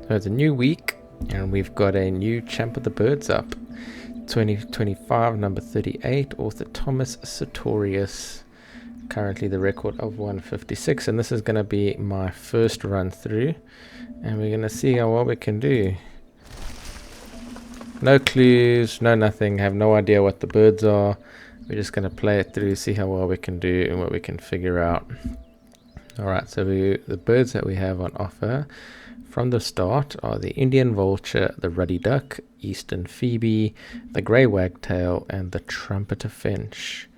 So it's a new week, and we've got a new Champ of the Birds up. 2025, number 38, Orthotomus sutorius. Currently the record of 156, and this is going to be my first run through, and we're going to see how well we can do. No clues, no nothing, have no idea what the birds are. We're just going to play it through, see how well we can do and what we can figure out. Alright, so the birds that we have on offer from the start are the Indian vulture, the ruddy duck, eastern phoebe, the grey wagtail, and the trumpeter finch.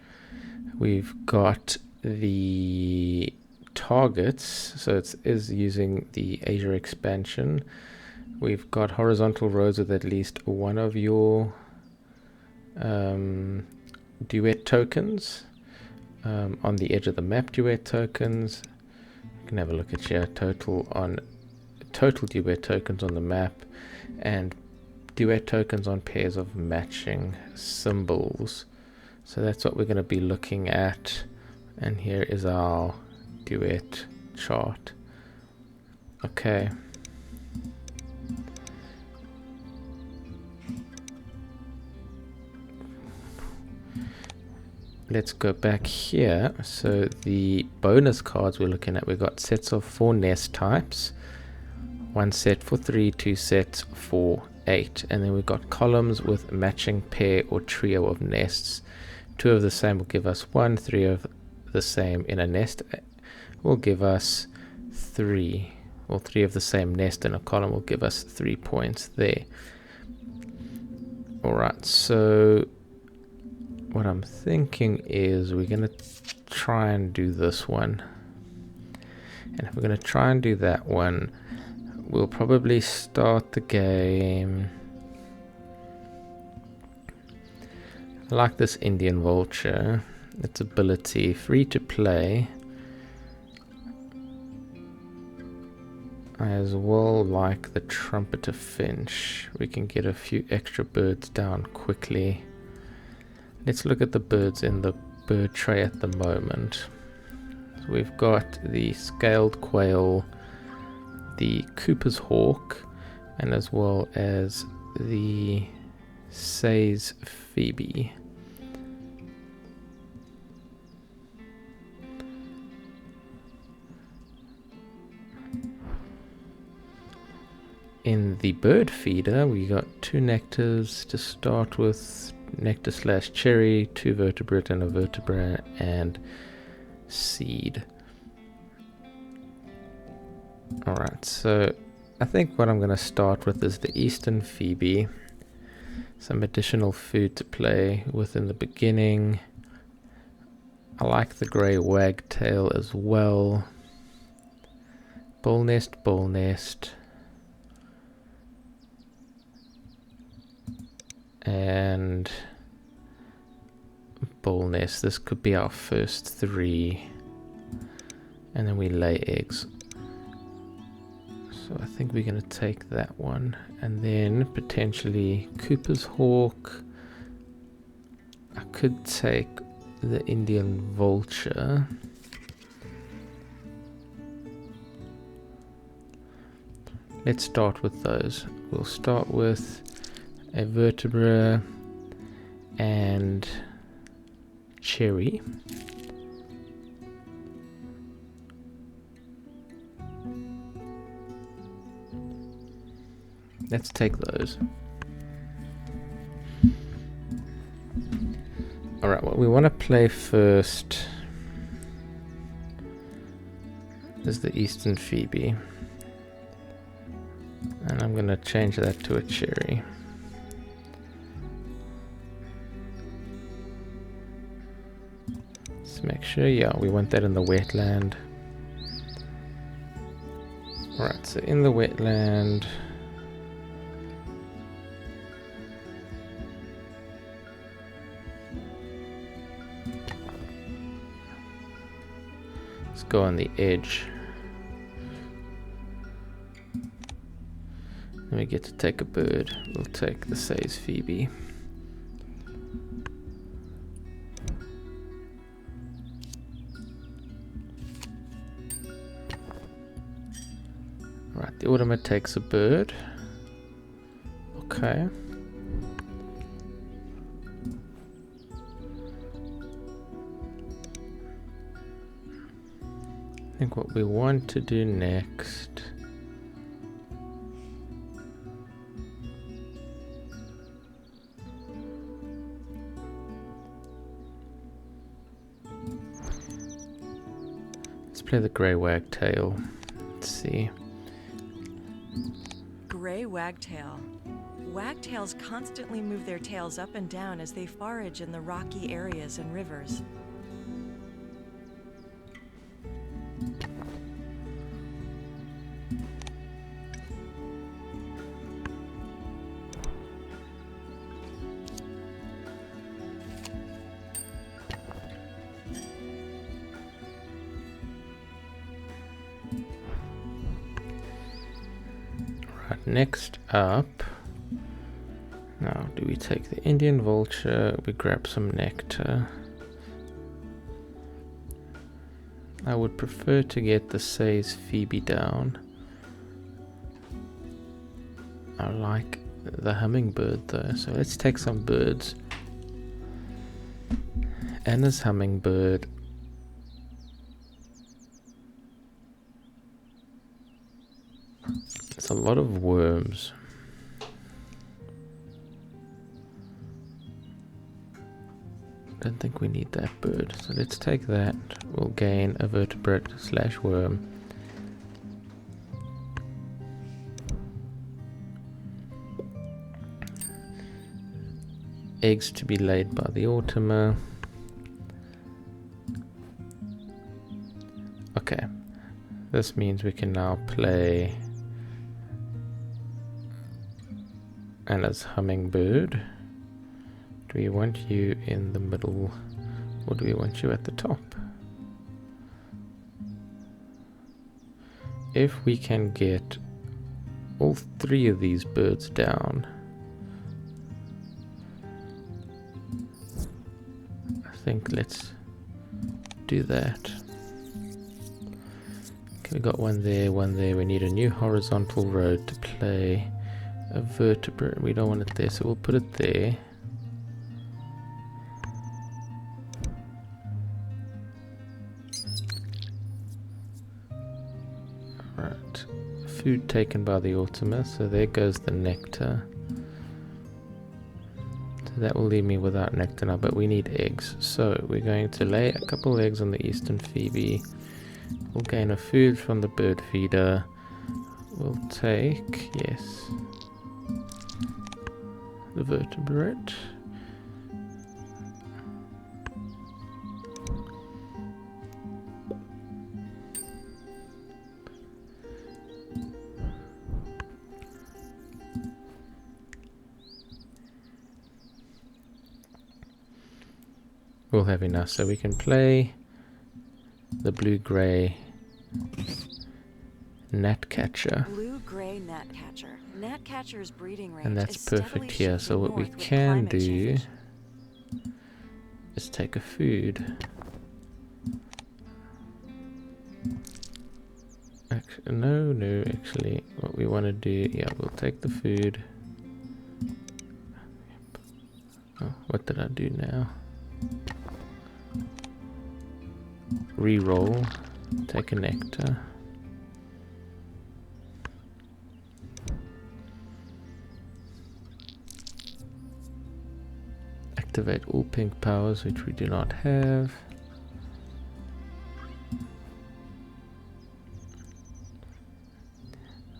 We've got the targets, so it is using the Asia expansion. We've got horizontal rows with at least one of your duet tokens. On the edge of the map, duet tokens. You can have a look at here, total duet tokens on the map, and duet tokens on pairs of matching symbols. So that's what we're going to be looking at, and here is our duet chart. Okay. Let's go back here. So the bonus cards we're looking at, we've got sets of 4 nest types, 1 set for 3, 2 sets for 8, and then we've got columns with matching pair or trio of nests. 2 of the same will give us 1, 3 of the same in a nest will give us 3, or 3 of the same nest in a column will give us 3 points there. Alright, so what I'm thinking is we're going to try and do this one. And if we're going to try and do that one, we'll probably start the game. I like this Indian vulture. Its ability, free to play. I as well like the trumpeter finch. We can get a few extra birds down quickly. Let's look at the birds in the bird tray at the moment. So we've got the scaled quail, the Cooper's hawk, and as well as the Say's phoebe. In the bird feeder, we got 2 nectars to start with. Nectar / cherry, 2 vertebrate and a vertebra, and seed. Alright, so I think what I'm going to start with is the eastern phoebe. Some additional food to play with in the beginning. I like the grey wagtail as well. Bull nest, bull nest. And bull nest. This could be our first 3, and then we lay eggs. So I think we're going to take that one, and then potentially Cooper's hawk. I could take the Indian vulture. Let's start with those. We'll start with a vertebra and cherry. Let's take those. Alright, what we want to play first is the eastern phoebe. And I'm going to change that to a cherry. Make sure, yeah, we want that in the wetland. Alright, so in the wetland, let's go on the edge. Then we get to take a bird. We'll take the Say's phoebe. Right, the Orthotomus takes a bird. Okay. I think what we want to do next let's play the grey wagtail. Let's see. Gray wagtail. Wagtails constantly move their tails up and down as they forage in the rocky areas and rivers. Right, next up, now do we take the Indian vulture? We grab some nectar. I would prefer to get the Say's Phoebe down. I like the hummingbird though, so let's take some birds. Anna's hummingbird. It's a lot of worms. Don't think we need that bird, so let's take that. We'll gain a vertebrate / worm. Eggs to be laid by the Orthotomus. Okay, this means we can now play Anna's hummingbird. Do we want you in the middle or do we want you at the top? If we can get all 3 of these birds down, I think let's do that. Okay, we got one there, one there. We need a new horizontal road to play a vertebrate. We don't want it there, so we'll put it there. Right, food taken by the Orthotomus, so there goes the nectar. So that will leave me without nectar now, but we need eggs. So we're going to lay a couple eggs on the eastern Phoebe. We'll gain a food from the bird feeder. We'll take, yes, the vertebrate. We'll have enough, so we can play the blue-gray gnatcatcher. Blue-gray gnatcatcher. Gnatcatcher's breeding range And that's is perfect here. So what we can do is take a food. Actually, what we want to do, yeah, we'll take the food. Oh, what did I do now? Reroll, take a nectar. Activate all pink powers, which we do not have.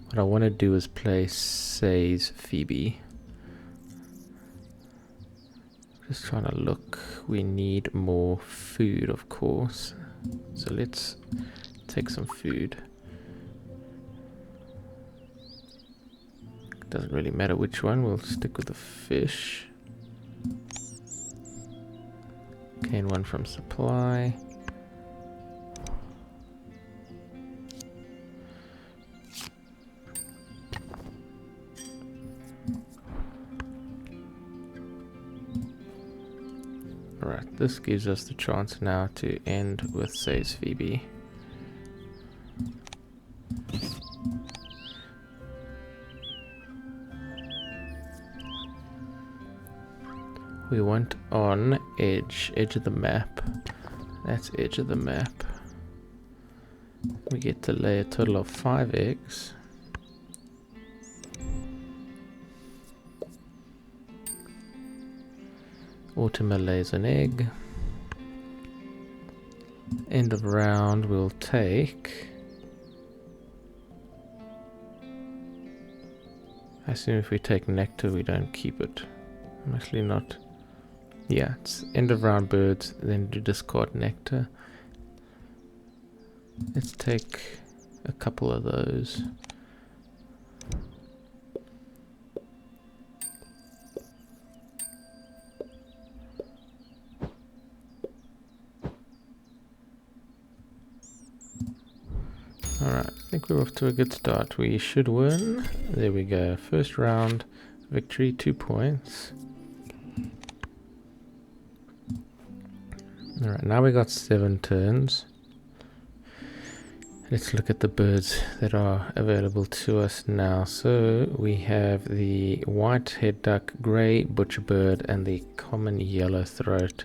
What I want to do is play Say's Phoebe. Just trying to look. We need more food, of course. So let's take some food. Doesn't really matter which one. We'll stick with the fish. Gain one from supply. Alright, this gives us the chance now to end with Say's Phoebe. We want on edge of the map. That's edge of the map. We get to lay a total of 5 eggs. Ultima lays an egg. End of round, we'll take. I assume if we take nectar, we don't keep it. I'm actually not. Yeah, it's end of round birds, then do discard nectar. Let's take a couple of those. Alright, I think we're off to a good start. We should win. There we go. First round victory, 2 points. Alright, now we got 7 turns. Let's look at the birds that are available to us now. So we have the white-head duck, grey butcherbird, and the common yellowthroat.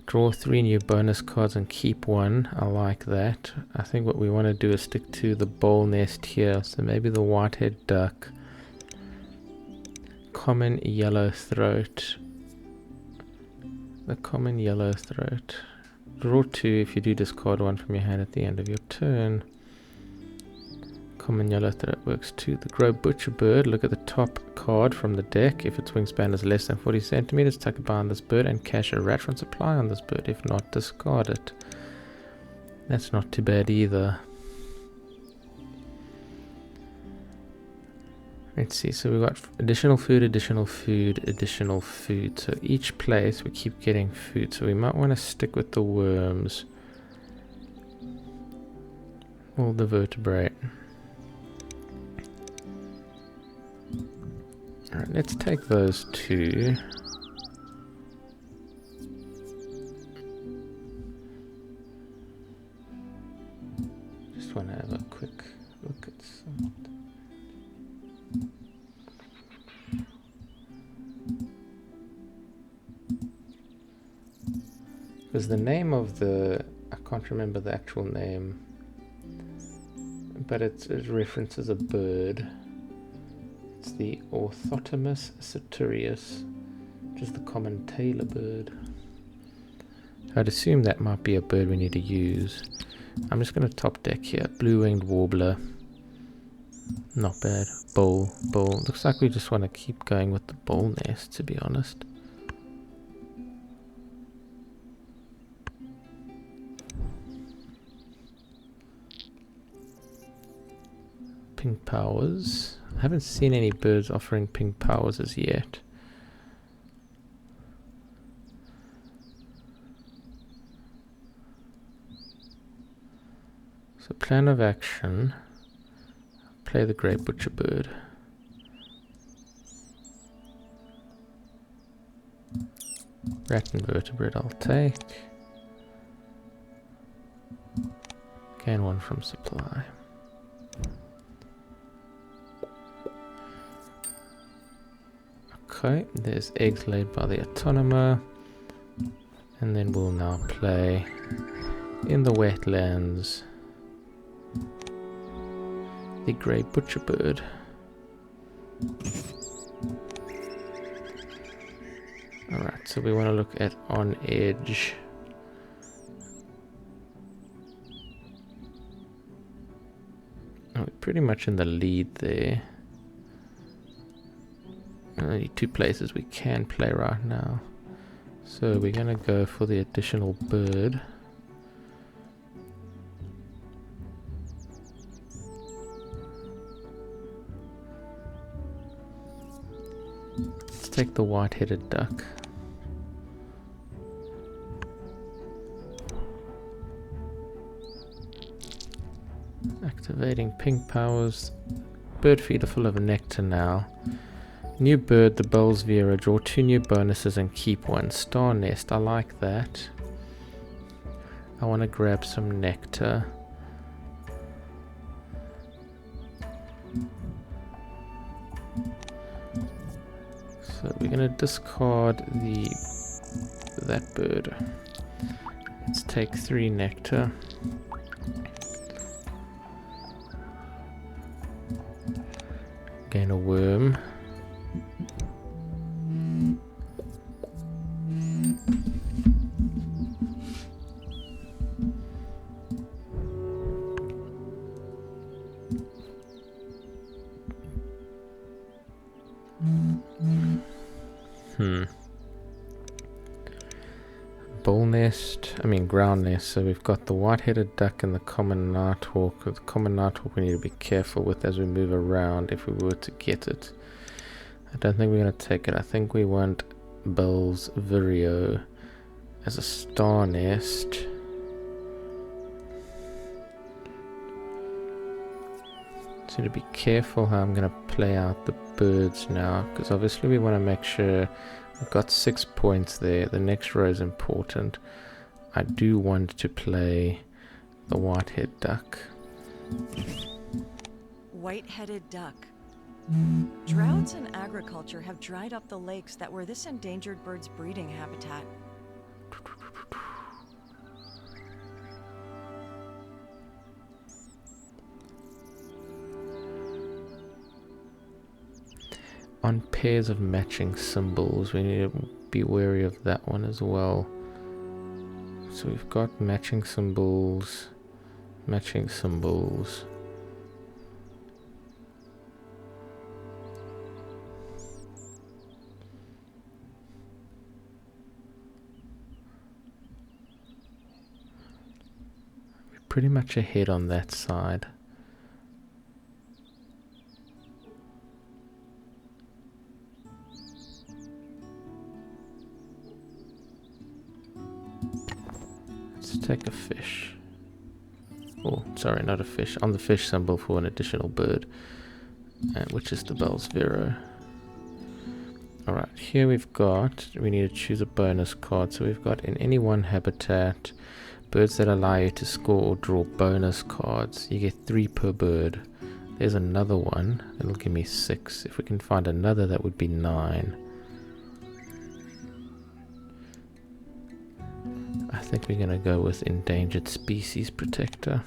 Draw 3 new bonus cards and keep 1. I like that. I think what we want to do is stick to the bowl nest here. So maybe the white-head duck, common yellowthroat. The common yellowthroat. Draw 2 if you do discard 1 from your hand at the end of your turn. Common yellowthroat works too. The grey butcherbird, look at the top card from the deck. If its wingspan is less than 40 centimeters, tuck it behind this bird and cash a Ratron supply on this bird. If not, discard it. That's not too bad either. Let's see, so we've got additional food, additional food, additional food. So each place we keep getting food. So we might want to stick with the worms. Or the vertebrate. Alright, let's take those 2. Just want to have a quick look at some. Because the name of the, I can't remember the actual name, but it references a bird. It's the Orthotomus sutorius, which is the common Tailorbird. I'd assume that might be a bird we need to use. I'm just going to top deck here. Blue-winged warbler. Not bad. Bowl. Looks like we just want to keep going with the bowl nest, to be honest. Pink powers. I haven't seen any birds offering pink powers as yet. So plan of action. Play the grey butcherbird. Rat and vertebrate I'll take. Gain 1 from supply. Okay, there's eggs laid by the autonomer, and then we'll now play in the wetlands the grey butcherbird. Alright, so we want to look at on edge. Oh, we're pretty much in the lead there. Only 2 places we can play right now. So we're going to go for the additional bird. Let's take the white-headed duck. Activating pink powers. Bird feeder full of nectar now. New bird, the bowls Vera. Draw 2 new bonuses and keep 1. Star nest, I like that. I want to grab some nectar. So we're gonna discard that bird. Let's take 3 nectar. Gain a worm. Bull nest, ground nest. So we've got the white-headed duck and the common nighthawk. The common nighthawk we need to be careful with as we move around if we were to get it. I don't think we're going to take it. I think we want Bell's Vireo as a star nest. So to be careful how I'm going to play out the birds now, because obviously we want to make sure we've got 6 points there. The next row is important. I do want to play the white-headed duck. White-headed duck. Droughts in agriculture have dried up the lakes that were this endangered bird's breeding habitat. On pairs of matching symbols, we need to be wary of that one as well. So we've got matching symbols, matching symbols. We're pretty much ahead on that side. Take a fish. Oh, sorry, not a fish. On the fish symbol for an additional bird, which is the Bell's Vireo. Alright, here we need to choose a bonus card. So we've got in any one habitat, birds that allow you to score or draw bonus cards. You get 3 per bird. There's another one, that'll give me 6. If we can find another, that would be 9. I think we're going to go with Endangered Species Protector.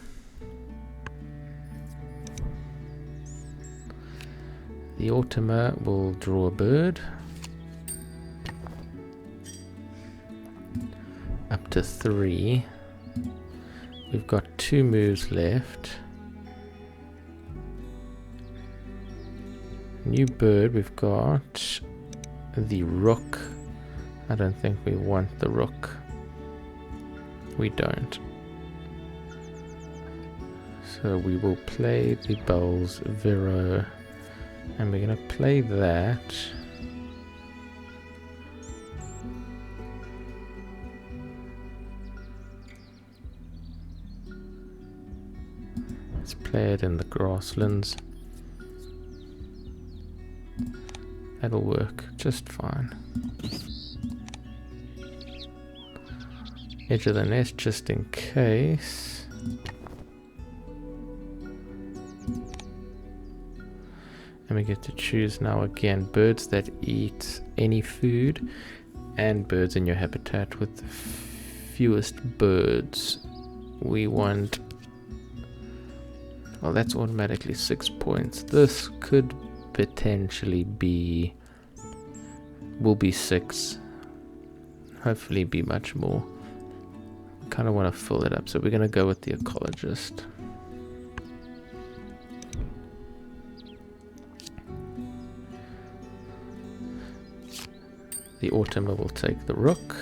The Orthotomus will draw a bird. Up to 3. We've got 2 moves left. New bird, we've got the rook. I don't think we want the rook. We don't. So we will play the Bell's Vireo, and we're going to play that. Let's play it in the grasslands. That'll work just fine. Edge of the nest just in case. And we get to choose now again birds that eat any food and birds in your habitat with the fewest birds. We want, well, that's automatically 6 points. This could potentially will be 6, hopefully be much more. Kind of want to fill it up, so we're going to go with the ecologist. The Orthotomus will take the rook,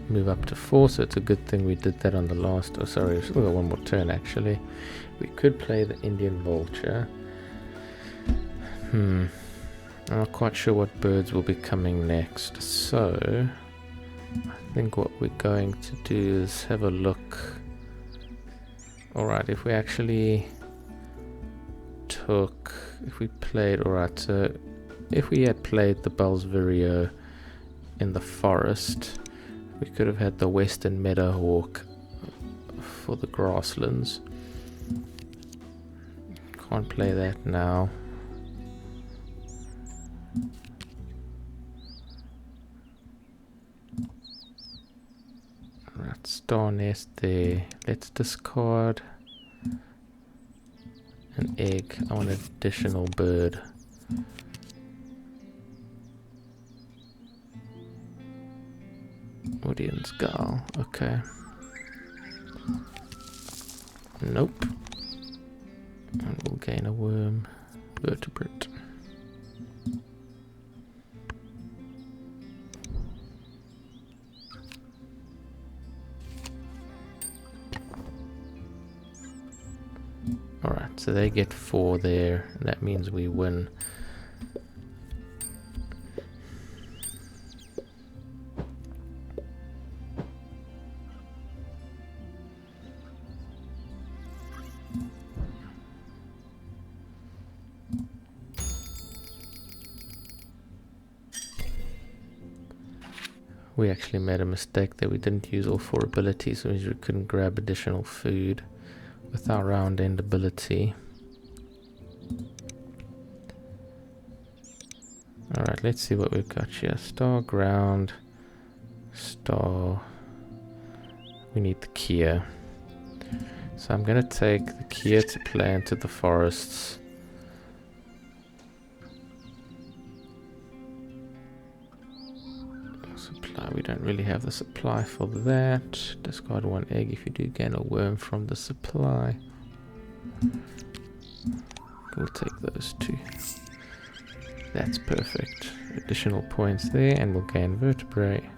move up to 4, so it's a good thing we did that on the last, oh sorry, we've still got one more turn actually. We could play the Indian vulture. I'm not quite sure what birds will be coming next, so I think what we're going to do is have a look. Alright, if we actually if we had played the Bell's Vireo in the forest, we could have had the Western Meadowhawk for the grasslands. Can't play that now. Right, star nest there. Let's discard an egg. I want an additional bird. Audience gull. Okay. Nope. And we'll gain a worm vertebrate. Alright, so they get 4 there, and that means we win. We actually made a mistake that we didn't use all 4 abilities, which means we couldn't grab additional food with our round end ability. Alright, let's see what we've got here. Star, ground, star. We need the Kia. So I'm going to take the Kia to play into the forests. Supply, we don't really have the supply for that. Discard 1 egg if you do gain a worm from the supply. We'll take those 2. That's perfect. Additional points there, and we'll gain vertebrae.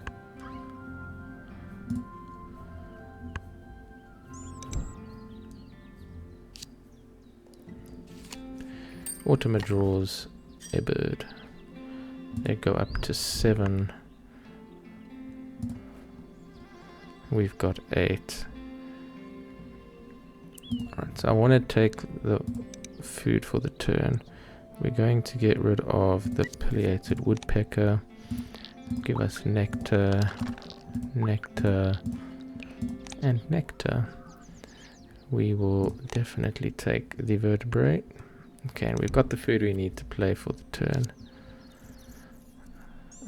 Ultima draws a bird. They go up to 7. We've got 8. Alright, so I want to take the food for the turn. We're going to get rid of the pileated woodpecker. Give us nectar, nectar, and nectar. We will definitely take the vertebrate. Okay, and we've got the food we need to play for the turn.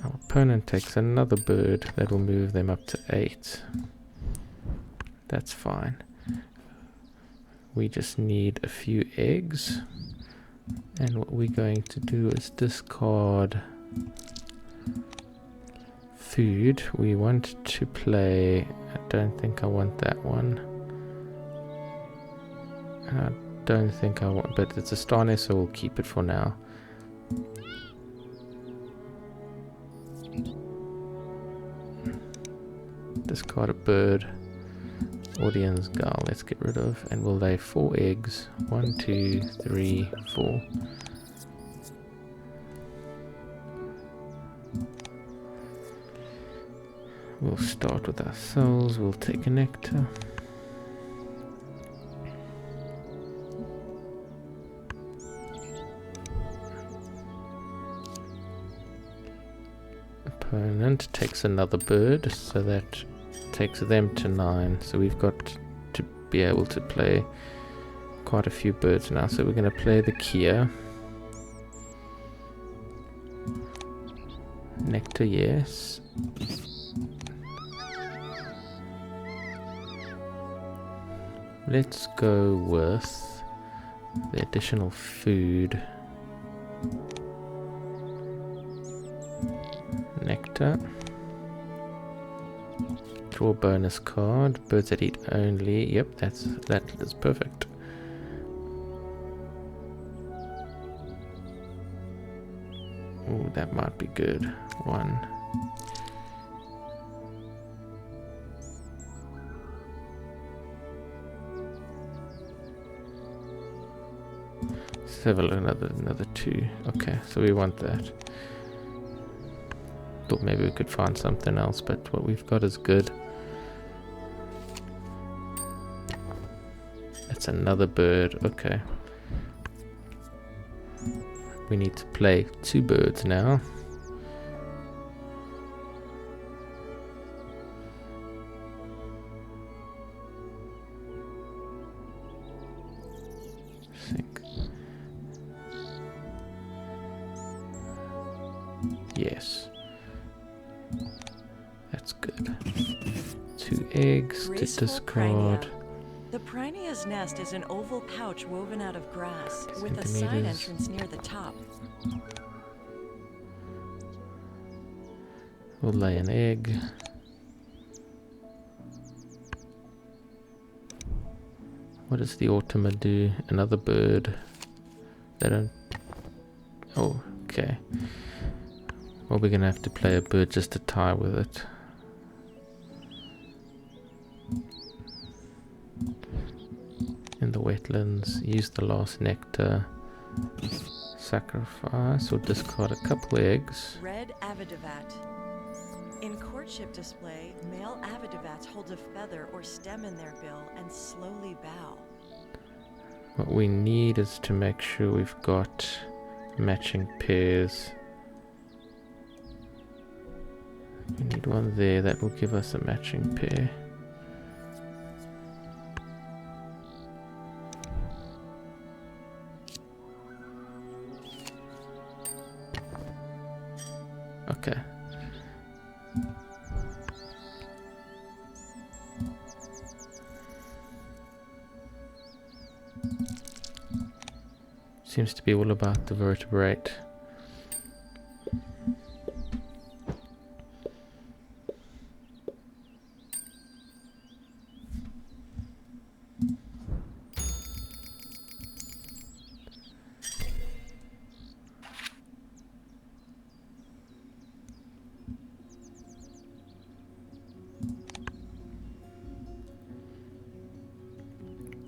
Our opponent takes another bird that will move them up to 8. That's fine. We just need a few eggs. And what we're going to do is discard food. We want to play... I don't think I want that one. I don't think I want... But it's a star nest, so we'll keep it for now. Discard a bird. Audience gull, let's get rid of, and we'll lay 4 eggs. 1, 2, 3, 4. We'll start with ourselves. We'll take a nectar. Opponent takes another bird, so that takes them to 9. So we've got to be able to play quite a few birds now. So we're going to play the Kia. Nectar, yes. Let's go with the additional food. Nectar. Draw bonus card. Birds that eat only. Yep, that is perfect. Ooh, that might be good. 1. Let's have a look, another 2. Okay, so we want that. Thought maybe we could find something else, but what we've got is good. That's another bird. Okay. We need to play 2 birds now. Think. Yes. That's good. 2 eggs to Graceful discard. Prinia. The Prinia's nest is an oval pouch woven out of grass with a side Centimeters. entrance near the top. We'll lay an egg. What does the Orthotomus do? Another bird. They don't... Oh, okay. Well, we're gonna have to play a bird just to tie with it. In the wetlands, use the last nectar. Sacrifice or discard a couple eggs. Red Avidivat. In courtship display, male Avidivats hold a feather or stem in their bill and slowly bow. What we need is to make sure we've got matching pairs. We need one there that will give us a matching pair. Okay. Seems to be all about the vertebrate.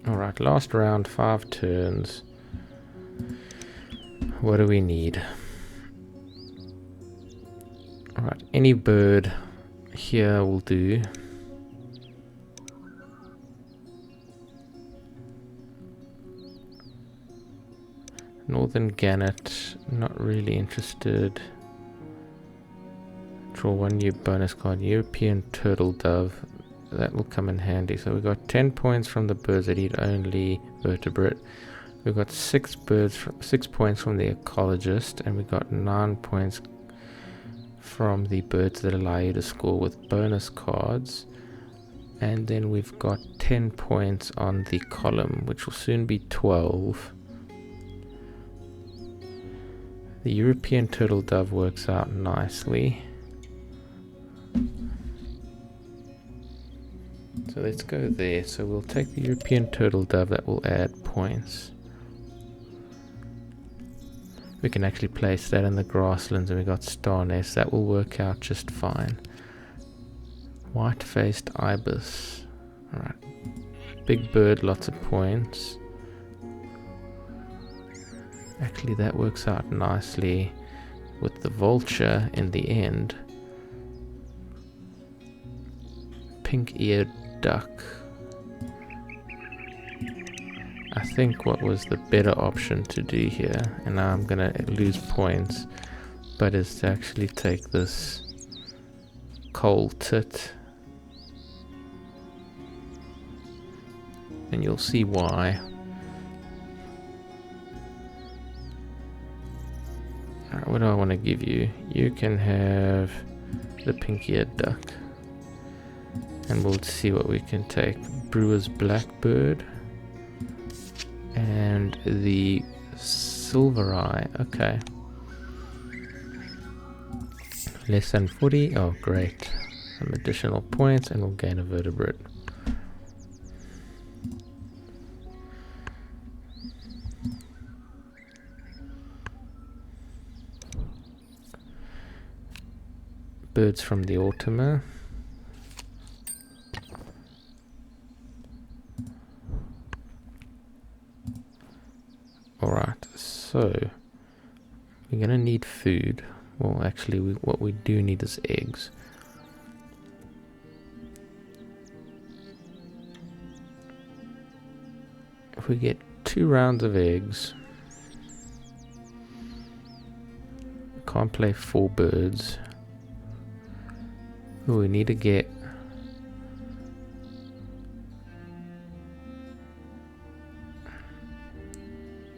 Alright, last round, 5 turns. What do we need? Alright, any bird here will do. Northern gannet, not really interested. Draw 1 new bonus card. European turtle dove. That will come in handy. So we got 10 points from the birds that eat only vertebrate. We got 6 points from the ecologist, and we got 9 points from the birds that allow you to score with bonus cards. And then we've got 10 points on the column, which will soon be 12. The European turtle dove works out nicely. So let's go there. So we'll take the European turtle dove. That will add points. We can actually place that in the grasslands, and we got star nest. That will work out just fine. White-faced ibis. Alright. Big bird, lots of points. Actually, that works out nicely with the vulture in the end. Pink-eared duck. I think what was the better option to do here, and now I'm gonna lose points, but is to actually take this coal tit, and you'll see why. Alright, what do I want to give you? You can have the pink-eared duck, and we'll see what we can take. Brewer's blackbird and the silver eye. Okay, less than 40. Oh great, some additional points, and we'll gain a vertebrate. Birds from the Orthotomus. Alright, so we're gonna need food. Well, actually, what we do need is eggs. If we get 2 rounds of eggs, can't play 4 birds. Ooh, we need to get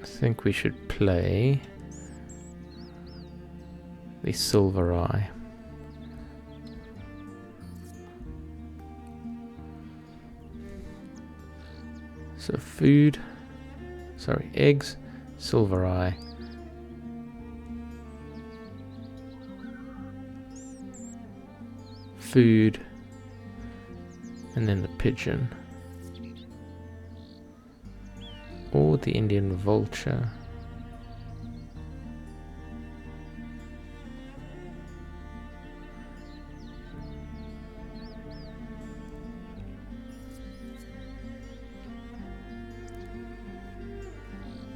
I think we should play the silver eye. So food, sorry, eggs, silver eye. Food, and then the pigeon. Or the Indian vulture.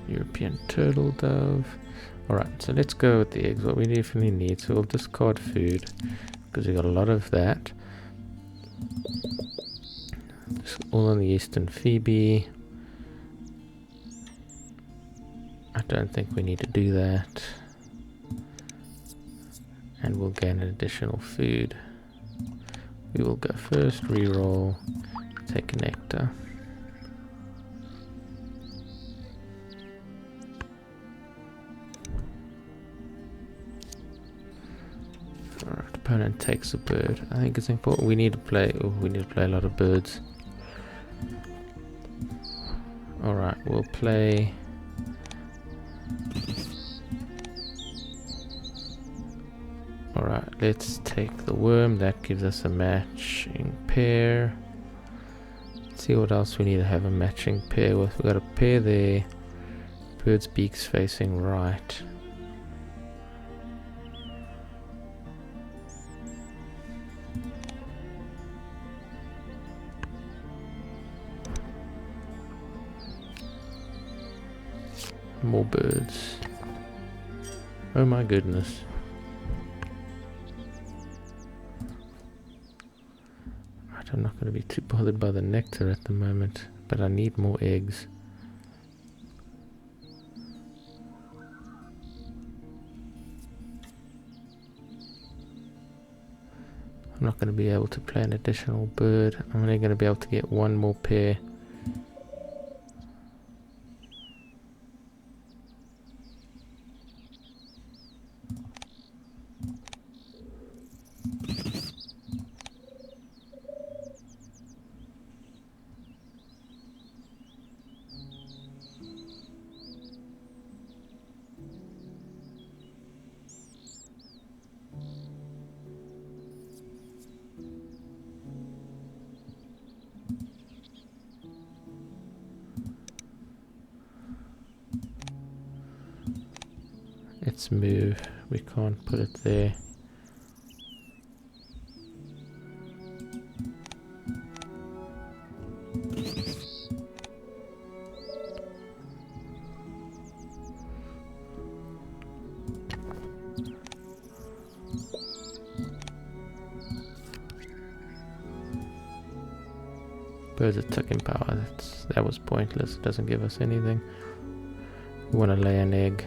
European turtle dove. Alright, so let's go with the eggs, what we definitely need. So we'll discard food, because we got a lot of that. Just all on the eastern Phoebe. I don't think we need to do that. And we'll gain an additional food. We will go first, reroll, take nectar. Our opponent takes a bird. I think it's important. We need to play. Oh, we need to play a lot of birds. All right, we'll play. All right, let's take the worm. That gives us a matching pair. Let's see what else we need to have a matching pair with. We've got a pair there. Bird's beak's facing right. More birds. Oh my goodness. Right, I'm not going to be too bothered by the nectar at the moment, but I need more eggs. I'm not going to be able to play an additional bird. I'm only going to be able to get one more pair. Let's move. We can't put it there. Birds are taking power. That was pointless. It doesn't give us anything. We want to lay an egg.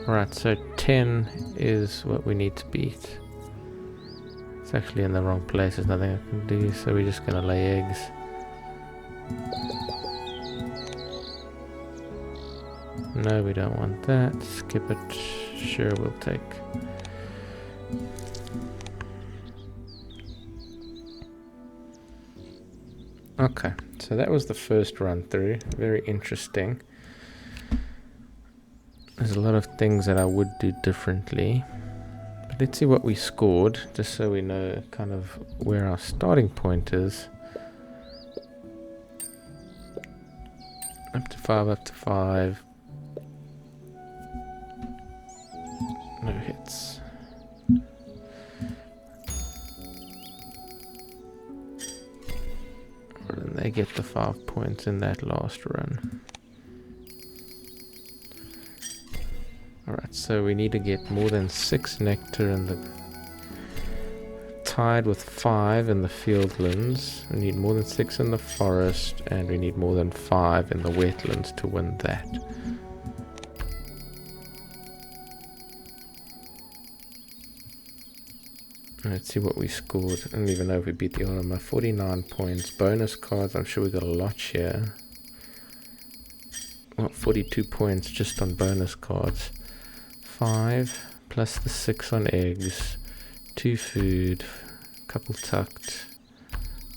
Alright, so 10 is what we need to beat. It's actually in the wrong place, there's nothing I can do, so we're just gonna lay eggs. No, we don't want that. Skip it. Sure, we'll take. Okay, so that was the first run through. Very interesting. There's a lot of things that I would do differently. But let's see what we scored, just so we know kind of where our starting point is. Up to 5, up to 5. No hits. And they get the 5 points in that last run. Alright, so we need to get more than 6 nectar in the... tied with 5 in the fieldlands. We need more than 6 in the forest, and we need more than 5 in the wetlands to win that. Let's see what we scored. I don't even know if we beat the armor. 49 points. Bonus cards, I'm sure we got a lot here. Well, 42 points just on bonus cards. 5 plus the 6 on eggs, 2 food, couple tucked,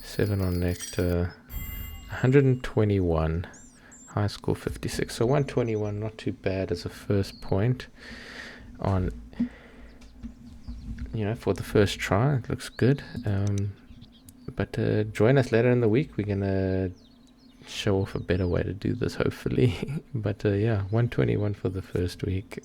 7 on nectar, 121. High score 56. So 121, not too bad as a first point on, for the first try. It looks good. But join us later in the week. We're going to show off a better way to do this, hopefully. But yeah, 121 for the first week.